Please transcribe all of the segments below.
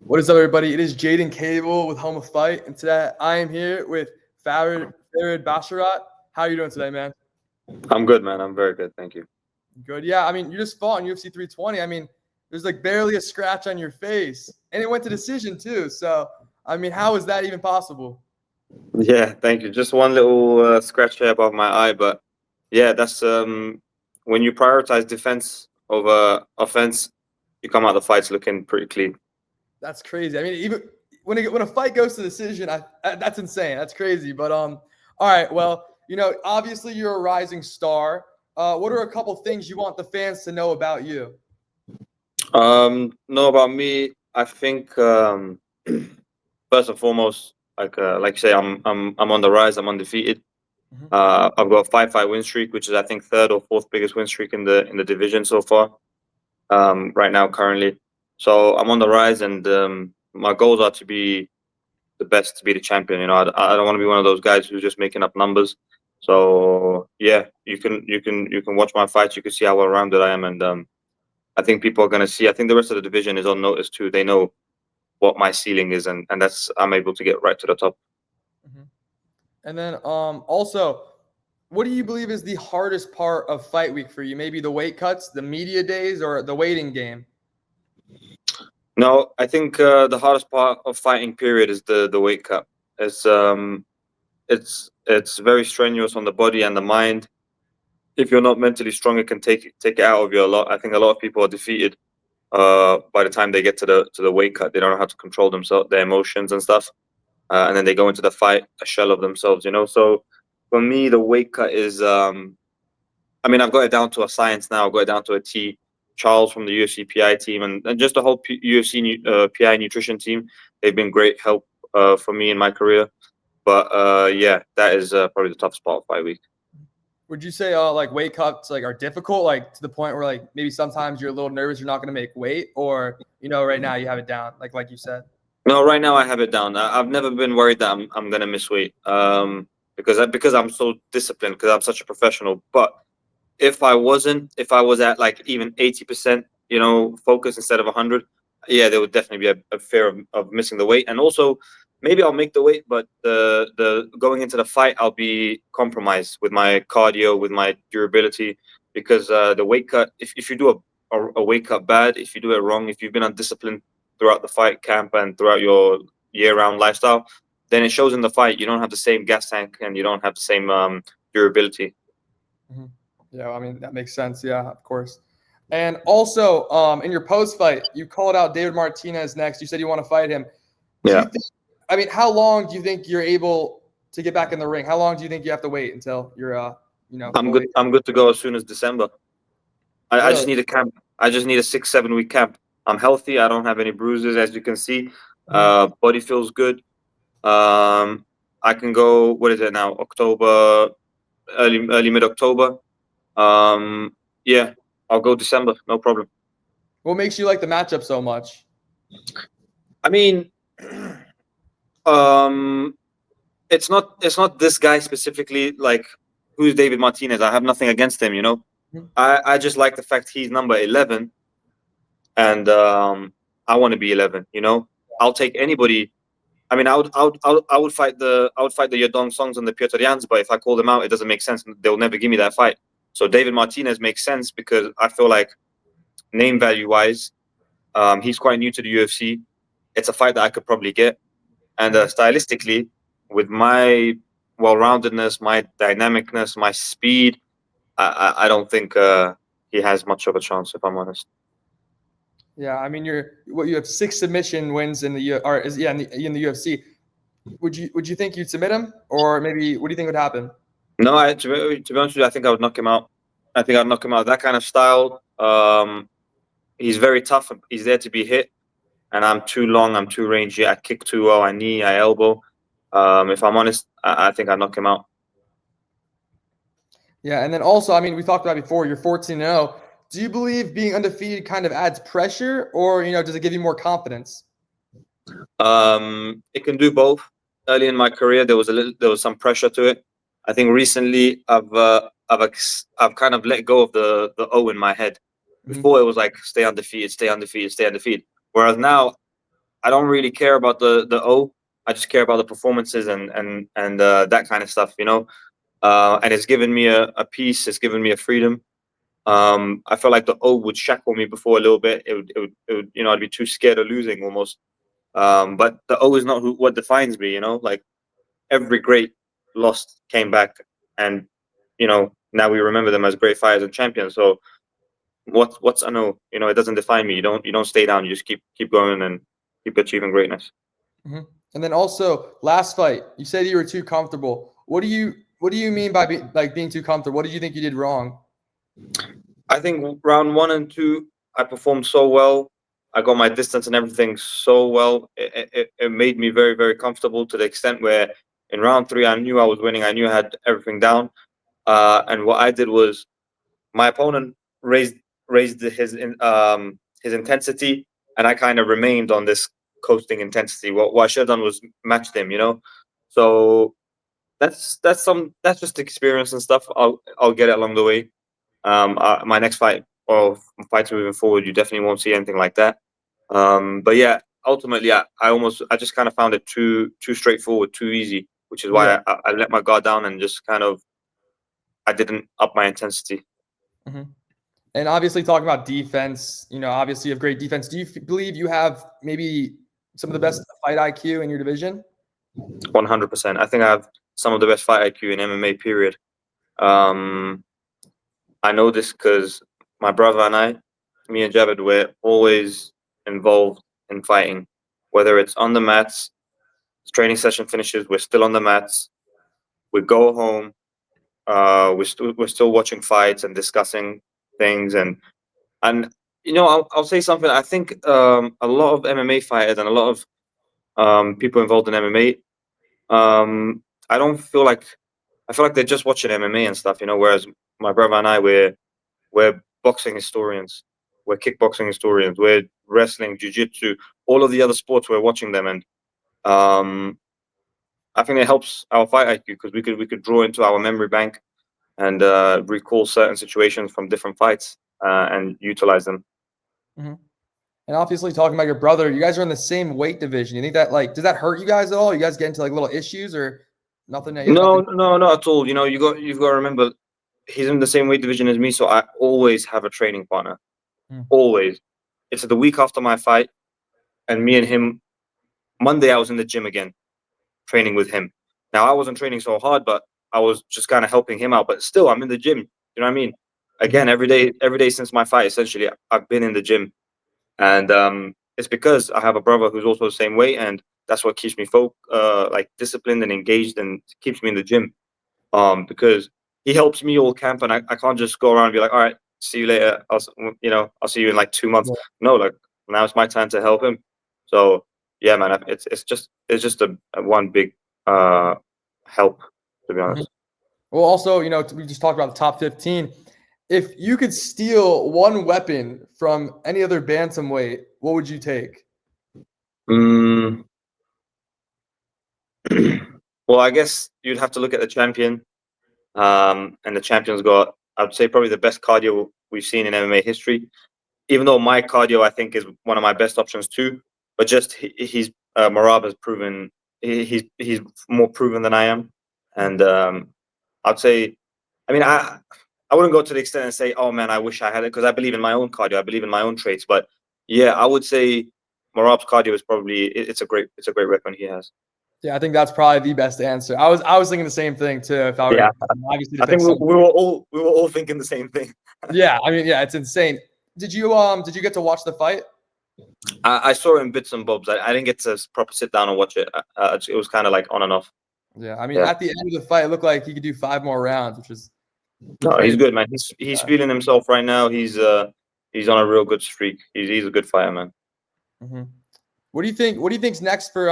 What is up, everybody? It is Jaiden Cable with Home of Fight, and today I am here with FARID Basharat. How are you doing today, man? I'm good, man. I'm very good. Thank you. Good. Yeah, I mean, you just fought in UFC 320. I mean, there's like barely a scratch on your face, and it went to decision too. So, I mean, how is that even possible? Yeah, thank you. Just one little scratch here above my eye, but yeah, that's when you prioritize defense over offense, you come out the fights looking pretty clean. That's crazy. I mean, even when a fight goes to decision, that's insane. That's crazy. But all right. Well, obviously you're a rising star. What are a couple things you want the fans to know about you? Know about me, I think first and foremost, like you say, I'm on the rise. I'm undefeated. I've got a 5-fight win streak, which is I think third or fourth biggest win streak in the division so far. Right now, currently, so I'm on the rise, and my goals are to be the best, to be the champion. I don't want to be one of those guys who's just making up numbers. So yeah, you can watch my fights. You can see how well rounded I am, and I think people are gonna see. I think the rest of the division is on notice too. They know what my ceiling is, and that's I'm able to get right to the top. And then also, what do you believe is the hardest part of fight week for you? Maybe the weight cuts, the media days, or the waiting game? No, I think the hardest part of fighting period is the weight cut. It's very strenuous on the body and the mind. If you're not mentally strong, it can take it out of you a lot. I think a lot of people are defeated by the time they get to the weight cut. They don't know how to control themselves, their emotions and stuff, and then they go into the fight a shell of themselves. So for me, the weight cut is. I mean, I've got it down to a science now. I've got it down to a T. Charles from the UFC PI team and just the whole UFC PI nutrition team. They've been great help for me in my career. But yeah, that is probably the toughest part of fight week. Would you say like weight cuts are difficult, like to the point where like maybe sometimes you're a little nervous you're not going to make weight, or right now you have it down like you said? No, right now I have it down. I've never been worried that I'm gonna miss weight because I'm so disciplined, because I'm such a professional. But if I wasn't, if I was at like even 80%, focus instead of 100, yeah, there would definitely be a fear of missing the weight. And also, maybe I'll make the weight, but the going into the fight, I'll be compromised with my cardio, with my durability, because the weight cut, if you do a weight cut bad, if you do it wrong, if you've been undisciplined throughout the fight camp and throughout your year-round lifestyle, then it shows in the fight. You don't have the same gas tank and you don't have the same durability. Yeah, I mean, that makes sense. Yeah, of course. And also, in your post-fight, you called out David Martinez next. You said you want to fight him. Yeah. I mean, how long do you think you're able to get back in the ring? How long do you think you have to wait until you're, I'm good. I'm good to go as soon as December. I just need a camp. I just need a 6-7 week camp. I'm healthy. I don't have any bruises, as you can see. Body feels good. I can go. What is it now? October, early mid October. Yeah, I'll go December. No problem. What makes you like the matchup so much? I mean, it's not this guy specifically. Like, who's David Martinez? I have nothing against him. I just like the fact he's number 11, and I want to be 11. I'll take anybody. I mean, I would fight the Yadong Songs and the Piotrjans, but if I call them out, it doesn't make sense. They'll never give me that fight. So David Martinez makes sense because I feel like name value wise, he's quite new to the UFC. It's a fight that I could probably get, and stylistically, with my well-roundedness, my dynamicness, my speed, I don't think he has much of a chance, if I'm honest. Yeah, I mean, you have 6 submission wins in the in the UFC. Would you think you'd submit him, or maybe what do you think would happen? No, to be honest with you, I think I would knock him out. I think I'd knock him out. That kind of style. He's very tough. He's there to be hit, and I'm too long. I'm too rangy. I kick too well. I knee. I elbow. If I'm honest, I think I'd knock him out. Yeah, and then also, I mean, we talked about before. You're 14-0. Do you believe being undefeated kind of adds pressure, or does it give you more confidence? It can do both. Early in my career, there was some pressure to it. I think recently I've kind of let go of the O in my head. Before it was like stay undefeated, stay undefeated, stay undefeated. Whereas now I don't really care about the O. I just care about the performances and that kind of stuff, you know. And it's given me a peace. It's given me a freedom. I felt like the O would shackle me before a little bit. It would, you know, I'd be too scared of losing almost. But the O is not what defines me, you know. Like every great lost came back, and you know now we remember them as great fighters and champions. So what's I know, you know, it doesn't define me. You don't stay down. You just keep going and keep achieving greatness. Mm-hmm. And then also last fight, you said you were too comfortable. What do you mean by being too comfortable? What did you think you did wrong? I think round 1 and 2, I performed so well. I got my distance and everything so well. It made me very, very comfortable to the extent where in round 3, I knew I was winning. I knew I had everything down. And what I did was my opponent raised his intensity, and I kind of remained on this coasting intensity. What I should have done was matched him, you know. So that's just experience and stuff. I'll get it along the way. My next fight or fights moving forward, you definitely won't see anything like that. But yeah, ultimately, I just kind of found it too straightforward, too easy, which is why I let my guard down and just kind of I didn't up my intensity. Mm-hmm. And obviously, talking about defense, you know, obviously you have great defense. Do you believe you have maybe some of the best fight IQ in your division? 100%. I think I have some of the best fight IQ in MMA. Period. I know this because my brother and me and Javid, we're always involved in fighting, whether it's on the mats, training session finishes, we're still on the mats. We go home, we're still watching fights and discussing things, and you know, I'll say something. I think a lot of MMA fighters and a lot of people involved in MMA, I don't feel like I feel like they're just watching MMA and stuff, you know. Whereas my brother and I, we're boxing historians, we're kickboxing historians, we're wrestling, jiu-jitsu, all of the other sports. We're watching them, and I think it helps our fight IQ because we could draw into our memory bank and recall certain situations from different fights and utilize them. Mm-hmm. And obviously, talking about your brother, you guys are in the same weight division. You think that does that hurt you guys at all? You guys get into little issues or nothing? No, not at all. You know, you've got to remember, he's in the same weight division as me, so I always have a training partner. Always. It's the week after my fight, and me and him. Monday, I was in the gym again, training with him. Now I wasn't training so hard, but I was just kind of helping him out. But still, I'm in the gym. You know what I mean? Again, every day since my fight, essentially, I've been in the gym, and it's because I have a brother who's also the same weight, and that's what keeps me like disciplined and engaged, and keeps me in the gym. Because he helps me all camp, and I can't just go around and be like, all right, see you later. I'll see you in like 2 months. Yeah. No, like now it's my time to help him. So yeah, man, it's just a one big help, to be honest. Well, also, you know, we just talked about the top 15. If you could steal one weapon from any other bantamweight, what would you take? Well, I guess you'd have to look at the champion. And the champion's got, I'd say, probably the best cardio we've seen in MMA history. Even though my cardio, I think, is one of my best options too. But just he's Merab has proven he's more proven than I am, and I'd say, I mean, I wouldn't go to the extent and say, oh man, I wish I had it, because I believe in my own cardio, I believe in my own traits. But yeah, I would say Merab's cardio is probably it's a great weapon he has. Yeah, I think that's probably the best answer. I was thinking the same thing too. If I were obviously, I think we were all thinking the same thing. Yeah, I mean, yeah, it's insane. Did you get to watch the fight? I saw it in bits and bobs. I didn't get to proper sit down and watch it. It was kind of like on and off. Yeah, I mean, at the end of the fight, it looked like he could do 5 more rounds, which is no, he's good, man. He's feeling himself right now. He's on a real good streak. He's a good fighter, man. Mm-hmm. What do you think? What do you think's next for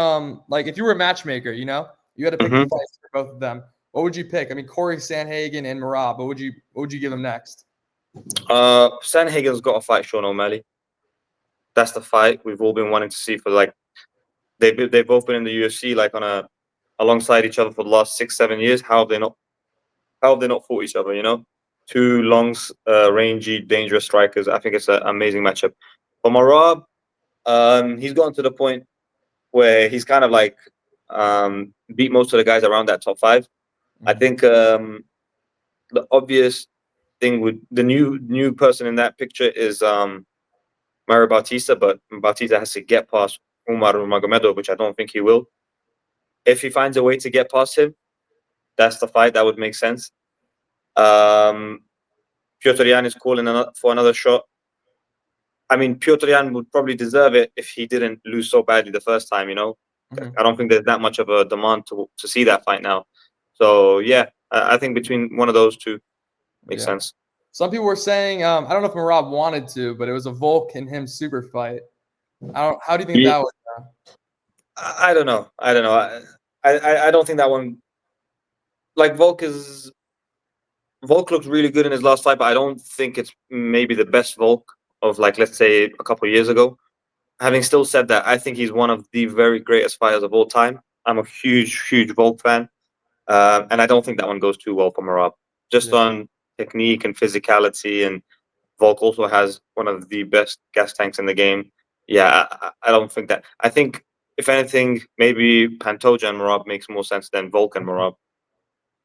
like if you were a matchmaker, you know, you had to pick the fights for both of them. What would you pick? I mean, Corey Sandhagen and Merab. What would you give them next? Sandhagen's got to fight Sean O'Malley. That's the fight we've all been wanting to see for like they've both been in the UFC like alongside each other for the last 6-7 years. How have they not fought each other? You know, two long, rangy, dangerous strikers. I think it's an amazing matchup. For Merab, he's gotten to the point where he's kind of like beat most of the guys around that top 5. I think the obvious thing with the new person in that picture is Merab Bautista, but Bautista has to get past Umar Nurmagomedov, which I don't think he will. If he finds a way to get past him, that's the fight. That would make sense. Piotr Yan is calling for another shot. I mean, Piotr Yan would probably deserve it if he didn't lose so badly the first time, you know? I don't think there's that much of a demand to see that fight now. So, yeah, I think between one of those two makes sense. Some people were saying, I don't know if Merab wanted to, but it was a Volk and him super fight. How do you think that would go? I don't know. I don't think that one. Like Volk looked really good in his last fight, but I don't think it's maybe the best Volk of, like, let's say a couple of years ago. Having still said that, I think he's one of the very greatest fighters of all time. I'm a huge Volk fan, and I don't think that one goes too well for Merab. Just on technique and physicality, and Volk also has one of the best gas tanks in the game. Yeah, I don't think that. I think if anything, maybe Pantoja and Merab makes more sense than Volk and Merab.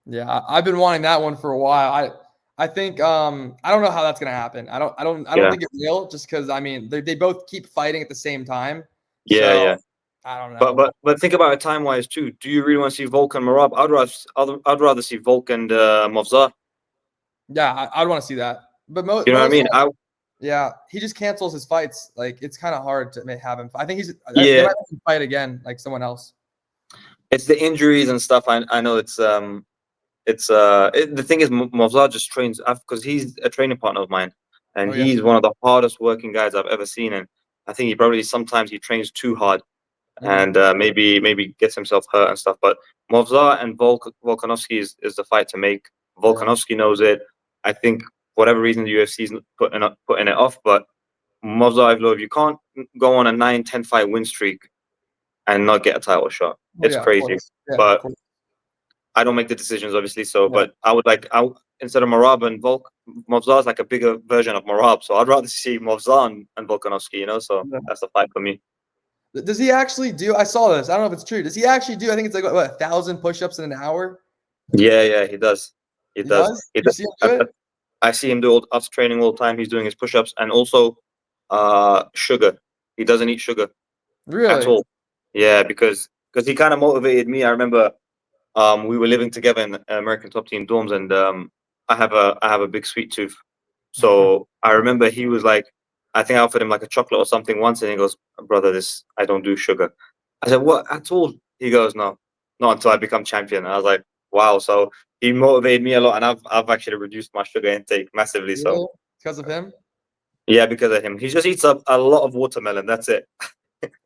Yeah, I've been wanting that one for a while. I think I don't know how that's gonna happen. I don't think it will, just because I mean they both keep fighting at the same time. Yeah. I don't know. But think about it time wise too. Do you really want to see Volk and Merab? I'd rather see Volk and Movsar. Yeah, I'd want to see that. But you know what I mean? Yeah, he just cancels his fights. Like, it's kind of hard to have him. I think they might have him fight again, like someone else. It's the injuries and stuff. I know the thing is Movsar just trains because he's a training partner of mine, and he's one of the hardest working guys I've ever seen. And I think sometimes he trains too hard, and maybe gets himself hurt and stuff. But Movsar and Volkanovski is the fight to make. Volkanovski knows it. I think for whatever reason the UFC's putting it off, but Movsar Evloev, you can't go on a 9-10 fight win streak and not get a title shot. It's crazy. But I don't make the decisions, obviously. So, but I would instead of Merab and Volk, Movsar is like a bigger version of Merab. So I'd rather see Movsar and Volkanovski, you know. So that's the fight for me. Does he actually do? I saw this. I don't know if it's true. Does he actually do? I think it's like 1,000 push-ups in an hour. Yeah, he does. He does. You see him do it? I see him do us training all the time. He's doing his push-ups and also sugar. He doesn't eat sugar at all. Yeah, because he kind of motivated me. I remember we were living together in American Top Team dorms, and I have a big sweet tooth. So I remember he was like, I think I offered him like a chocolate or something once, and he goes, "Brother, I don't do sugar." I said, "What at all?" He goes, "No, not until I become champion." And I was like, "Wow!" So he motivated me a lot, and I've actually reduced my sugar intake massively. Really? So because of him? Yeah, because of him. He just eats a lot of watermelon. That's it.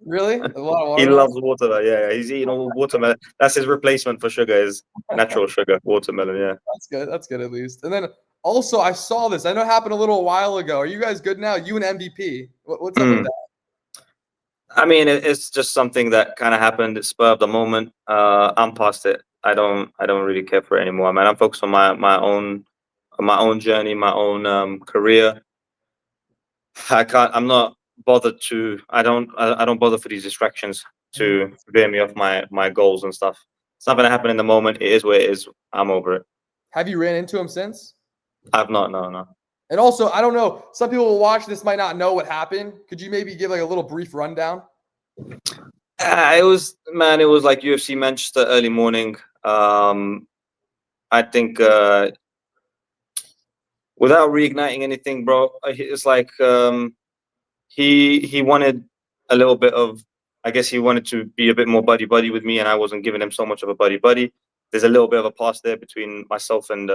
Really? A lot of watermelon? He loves watermelon. Yeah, he's eating all watermelon. That's his replacement for sugar, is natural sugar, watermelon. Yeah. That's good. That's good at least. And then also, I saw this. I know it happened a little while ago. Are you guys good now? You and MVP. What's up with that? I mean, it's just something that kind of happened. It's spur of the moment. I'm past it. I don't really care for it anymore. Man, I'm focused on my own journey, my own career. I'm not bothered to. I don't bother for these distractions to veer me off my goals and stuff. It's not gonna happen in the moment. It is what it is. I'm over it. Have you ran into him since? I've not. No. And also, I don't know. Some people will watch this might not know what happened. Could you maybe give like a little brief rundown? It was like UFC Manchester early morning. I think without reigniting anything, bro, it's like he wanted a little bit of. I guess he wanted to be a bit more buddy with me, and I wasn't giving him so much of a buddy. There's a little bit of a pass there between myself and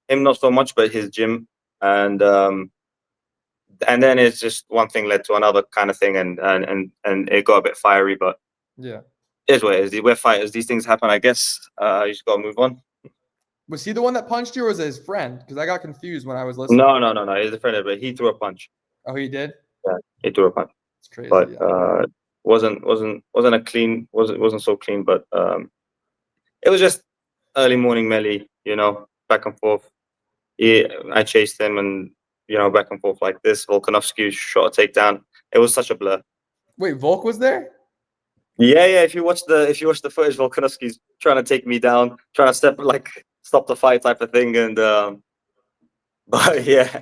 him, not so much, but his gym, and then it's just one thing led to another kind of thing, and it got a bit fiery, but yeah, it is what it is. We're fighters. These things happen, I guess. You just gotta move on. Was he the one that punched you, or was it his friend? Because I got confused when I was listening. No. He's a friend, but he threw a punch. Oh, he did? Yeah, he threw a punch. It's crazy. But wasn't a clean. Wasn't so clean, but it was just early morning melee. You know, back and forth. I chased him, and back and forth like this. Volkanovski shot a takedown. It was such a blur. Wait, Volk was there? Yeah, yeah. If you watch the footage, Volkanovski's trying to take me down, trying to stop the fight type of thing, and but yeah,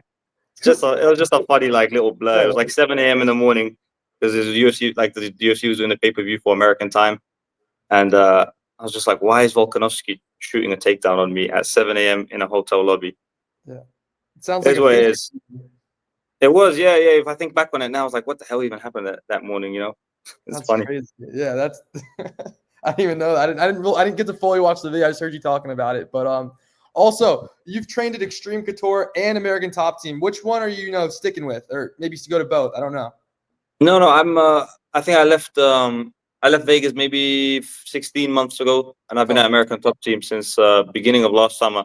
it was just a funny like little blur. It was like 7 a.m. in the morning because there's UFC like the UFC was doing the pay-per-view for American time, and I was just like, why is Volkanovski shooting a takedown on me at 7 a.m. in a hotel lobby? Yeah. It sounds like Here's a what it fake. is. It was, yeah, yeah. If I think back on it now, I was like, what the hell even happened that morning? You know, it's That's funny. crazy. Yeah, that's I didn't even know that. I didn't get to fully watch the video. I just heard you talking about it. But also you've trained at Extreme Couture and American Top Team. Which one are you sticking with? Or maybe to go to both. I don't know. No, no. I think I left Vegas maybe 16 months ago, and I've been Oh, at American Top Team since beginning of last summer.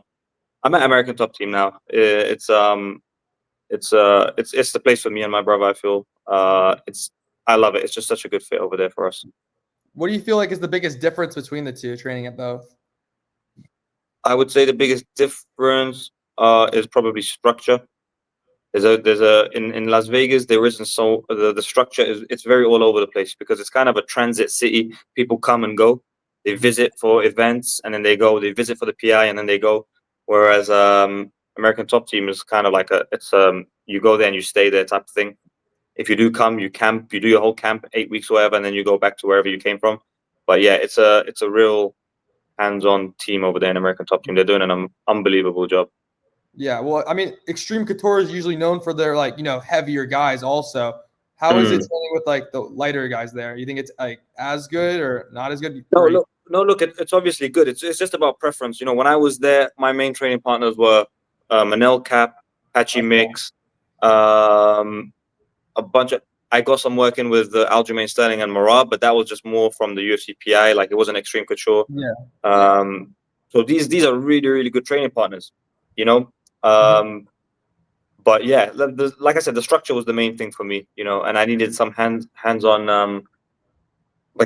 I'm at American Top Team now. It's the place for me and my brother. I feel I love it. It's just such a good fit over there for us. what do you feel like is the biggest difference between the two training at both? I would say the biggest difference is probably structure. In Las Vegas there isn't so the structure is it's very all over the place because it's kind of a transit city. People come and go. They visit for events and then they go. They visit for the PI and then they go. Whereas American Top Team is kind of like you go there and you stay there type of thing. If you do come, you camp, you do your whole camp, 8 weeks or whatever, and then you go back to wherever you came from. But yeah, it's a real hands-on team over there in American Top Team. They're doing an unbelievable job. Yeah, well, I mean, Extreme Couture is usually known for their heavier guys also. How is it training with like the lighter guys there? You think it's like as good or not as good? Look, it's obviously good. It's just about preference. You know, when I was there, my main training partners were Manel Cap, Patchy Mix, a bunch of. I got some working with Aljamain Sterling and Merab, but that was just more from the UFC PI. Like it wasn't Extreme Couture. Yeah. So these are really really good training partners. You know. But yeah, like I said, the structure was the main thing for me. You know, and I needed some hands-on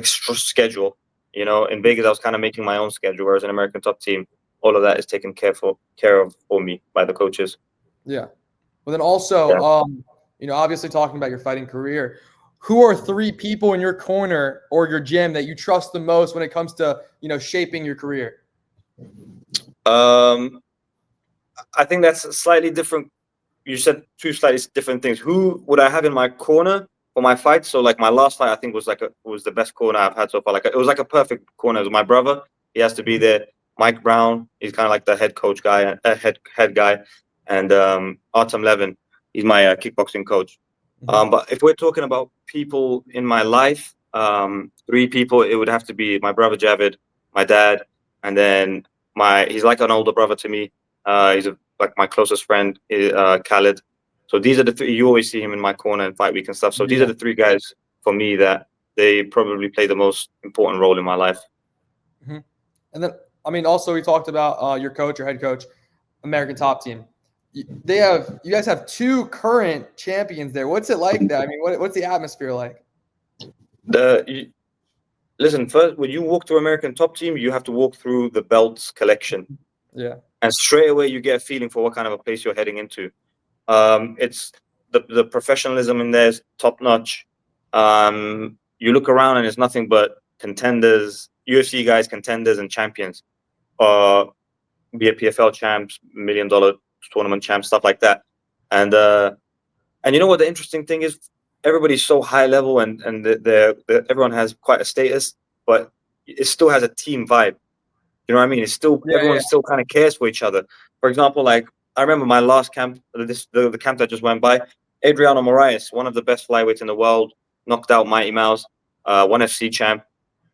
schedule. You know, in Vegas, I was kind of making my own schedule, whereas in American Top Team, all of that is taken care of for me by the coaches. Yeah. But then also, obviously talking about your fighting career, who are 3 people in your corner or your gym that you trust the most when it comes to, shaping your career? I think that's slightly different. You said 2 slightly different things. Who would I have in my corner for my fight? So like my last fight, I think was the best corner I've had so far. Like it was like a perfect corner. It was my brother. He has to be there. Mike Brown, he's kind of like the head coach guy, head guy, and Artem Levin, he's my kickboxing coach. But if we're talking about people in my life, 3 people, it would have to be my brother Javid, my dad, and then he's like an older brother to me. He's like my closest friend, Khaled. So these are the 3. You always see him in my corner in fight week and stuff. So these are the 3 guys for me that they probably play the most important role in my life. And then, I mean, also we talked about your coach, your head coach, American Top Team. You guys have 2 current champions there. What's it like there? I mean, what's the atmosphere like? Listen, first, when you walk through American Top Team, you have to walk through the belts collection. Yeah. And straight away, you get a feeling for what kind of a place you're heading into. It's the professionalism in there is top notch. You look around and it's nothing but contenders, UFC guys, contenders, and champions. Be it PFL champs, $1 million tournament champs, stuff like that. And you know what the interesting thing is? Everybody's so high level, and everyone has quite a status, but it still has a team vibe. You know what I mean? It's still everyone still kind of cares for each other. For example, like I remember my last camp, the camp that just went by. Adriano Moraes, one of the best flyweights in the world, knocked out Mighty Mouse, 1FC champ.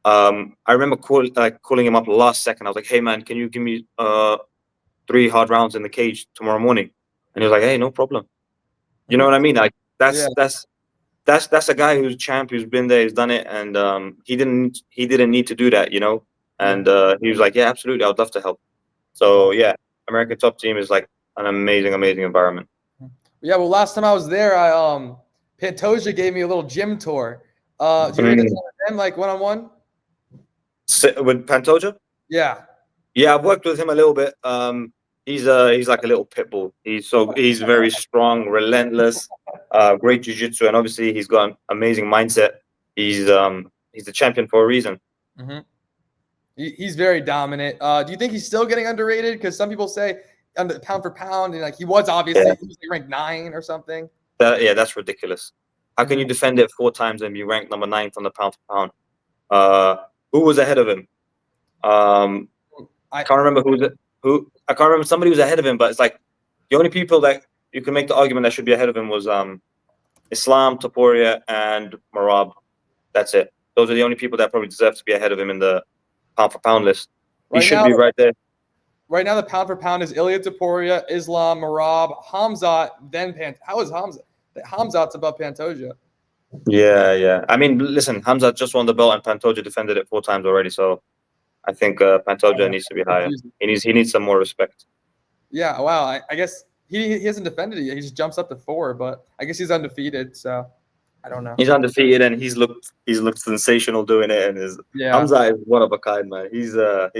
I remember calling him up last second. I was like, "Hey man, can you give me 3 hard rounds in the cage tomorrow morning?" And he was like, "Hey, no problem." You know what I mean? Like that's a guy who's champ, who's been there, he's done it, and he didn't need to do that, you know. And he was like, "Yeah, absolutely, I would love to help." So yeah, American Top Team is like an amazing environment. Yeah, well, last time I was there, Pantoja gave me a little gym tour. Did you ever get to know him like one-on-one? With Pantoja? Yeah. Yeah, I've worked with him a little bit. He's like a little pit bull. He's very strong, relentless, great jiu-jitsu, and obviously he's got an amazing mindset. He's the champion for a reason. Mm-hmm. He's very dominant. Do you think he's still getting underrated? Because some people say pound for pound, and like he was obviously he was ranked 9 or something. That's ridiculous. How can you defend it 4 times and be ranked number 9 on the pound for pound? Who was ahead of him? I can't remember who. I can't remember. Somebody was ahead of him, but it's like the only people that you can make the argument that should be ahead of him was Islam, Topuria, and Merab. That's it. Those are the only people that probably deserve to be ahead of him in the pound for pound list. He should be right there. Right now, the pound for pound is Ilia Topuria, Islam, Merab, Hamzat, then How is Hamzat? Hamzat's above Pantoja. Yeah. I mean, listen, Hamzat just won the belt and Pantoja defended it 4 times already. So I think Pantoja needs to be higher. He needs some more respect. Yeah, wow. I guess he hasn't defended it yet. He just jumps up to 4, but I guess he's undefeated. So I don't know. He's undefeated and he's looked sensational doing it. And Hamzat is one of a kind, man. He's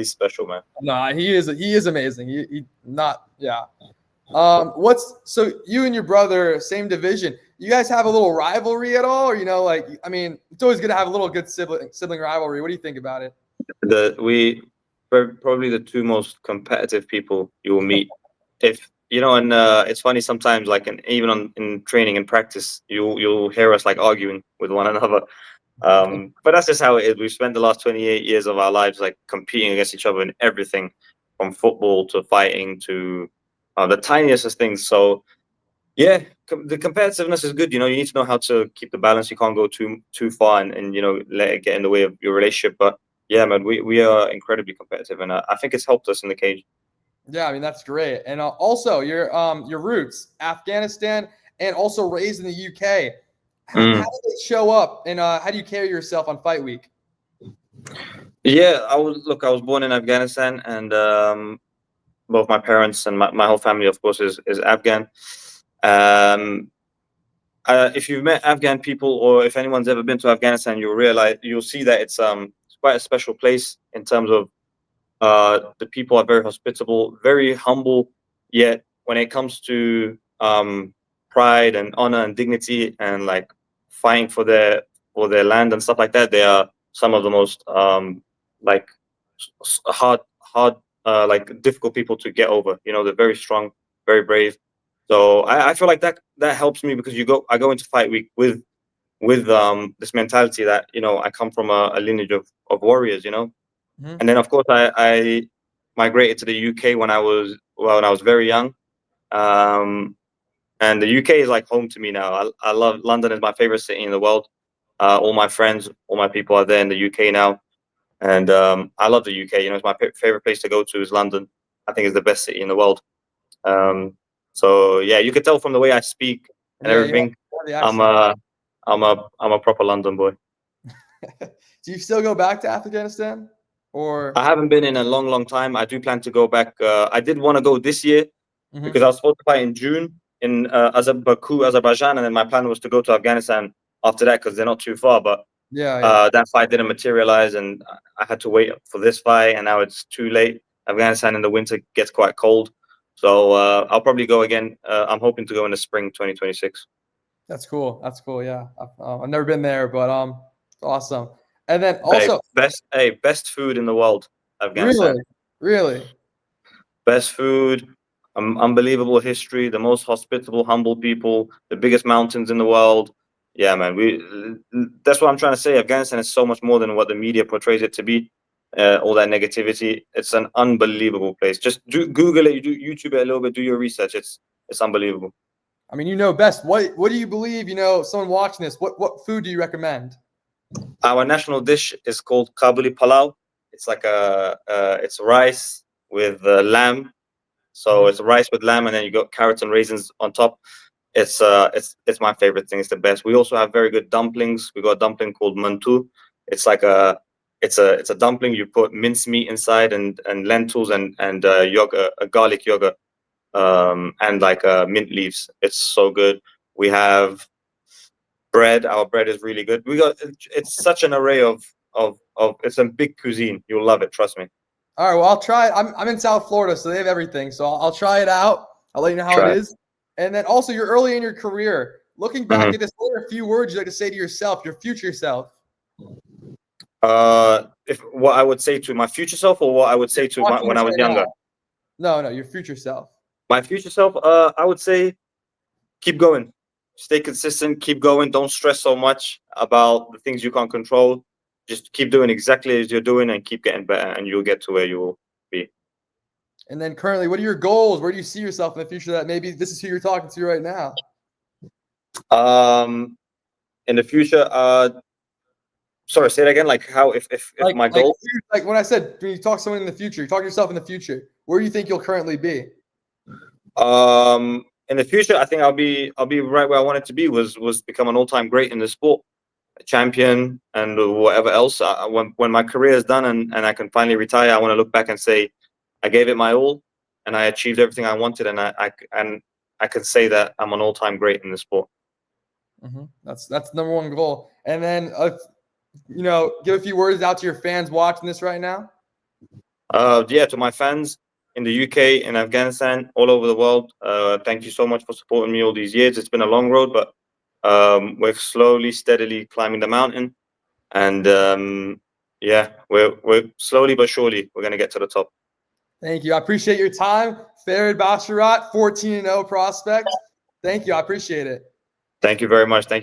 special, man. No, he is amazing. So you and your brother, same division. You guys have a little rivalry at all? Or, I mean, it's always good to have a little good sibling rivalry. What do you think about it? We're probably the 2 most competitive people you will meet. If and it's funny sometimes, like even in training and practice, you'll hear us like arguing with one another. But that's just how it is. We've spent the last 28 years of our lives like competing against each other in everything, from football to fighting to the tiniest of things. So yeah, the competitiveness is good. You need to know how to keep the balance. You can't go too far and let it get in the way of your relationship. But yeah, man, we are incredibly competitive, and I think it's helped us in the cage. Yeah, I mean that's great. And also your roots, Afghanistan, and also raised in the UK. How did it show up, and how do you carry yourself on fight week? Yeah, I was born in Afghanistan, and both my parents and my whole family, of course, is Afghan. If you've met Afghan people, or if anyone's ever been to Afghanistan, you'll see that it's quite a special place in terms of the people are very hospitable, very humble. Yet when it comes to pride and honor and dignity and like fighting for their land and stuff like that, they are some of the most like hard like difficult people to get over. They're very strong, very brave. So I feel like that helps me, because I go into fight week with this mentality that I come from a lineage of warriors, Mm-hmm. And then of course I migrated to the UK when I was very young, and the UK is like home to me now. I love London. Is my favorite city in the world. All my friends, all my people are there in the UK now, and I love the UK. It's my favorite place to go to is London. I think it's the best city in the world. So yeah, you can tell from the way I speak and everything. I'm a proper London boy. Do you still go back to Afghanistan, or? I haven't been in a long time. I do plan to go back. I did want to go this year because I was supposed to fight in June in Baku, Azerbaijan, and then my plan was to go to Afghanistan after that because they're not too far. But that fight didn't materialize, and I had to wait for this fight, and now it's too late. Afghanistan in the winter gets quite cold, so I'll probably go again. I'm hoping to go in the spring 2026. That's cool. Yeah, I've never been there, but awesome. And then also best food in the world, Afghanistan. Really, best food, unbelievable history, the most hospitable, humble people, the biggest mountains in the world. Yeah, man. That's what I'm trying to say. Afghanistan is so much more than what the media portrays it to be. All that negativity. It's an unbelievable place. Just Google it, YouTube it a little bit, do your research. It's unbelievable. I mean, best. What do you believe? Someone watching this, what food do you recommend? Our national dish is called Kabuli Palau. It's like it's rice with lamb. So it's rice with lamb, and then you got carrots and raisins on top. It's my favorite thing. It's the best. We also have very good dumplings. We got a dumpling called mantu. It's like a dumpling. You put mincemeat inside and lentils and yogurt, a garlic yogurt, and like mint leaves. It's so good. We have bread. Our bread is really good. It's such an array of it's a big cuisine. You'll love it. Trust me. All right, well, I'll try it. I'm in South Florida, so they have everything. So I'll try it out. I'll let you know how it is. And then also, you're early in your career. Looking back at this, what are a few words you'd like to say to yourself, your future self? If what I would say to my future self, or what I would say to when I was younger. No, your future self. My future self, I would say, keep going, stay consistent, keep going. Don't stress so much about the things you can't control. Just keep doing exactly as you're doing, and keep getting better, and you'll get to where you will be. And then currently, what are your goals? Where do you see yourself in the future? That maybe this is who you're talking to right now. In the future, sorry, say it again. Like how if my goal, like when I said when you talk to someone in the future, you talk to yourself in the future. Where do you think you'll currently be? In the future, I think I'll be right where I wanted to be. Was become an all-time great in the sport, a champion, and whatever else. When my career is done and I can finally retire, I want to look back and say, I gave it my all, and I achieved everything I wanted, and I can say that I'm an all-time great in the sport. That's the number one goal. And then, give a few words out to your fans watching this right now. Yeah, to my fans in the UK, in Afghanistan, all over the world, thank you so much for supporting me all these years. It's been a long road, but we're slowly, steadily climbing the mountain, and yeah, we're slowly but surely we're gonna get to the top. Thank you. I appreciate your time, FARID Basharat, 14-0 prospect. Thank you. I appreciate it. Thank you very much. Thank you.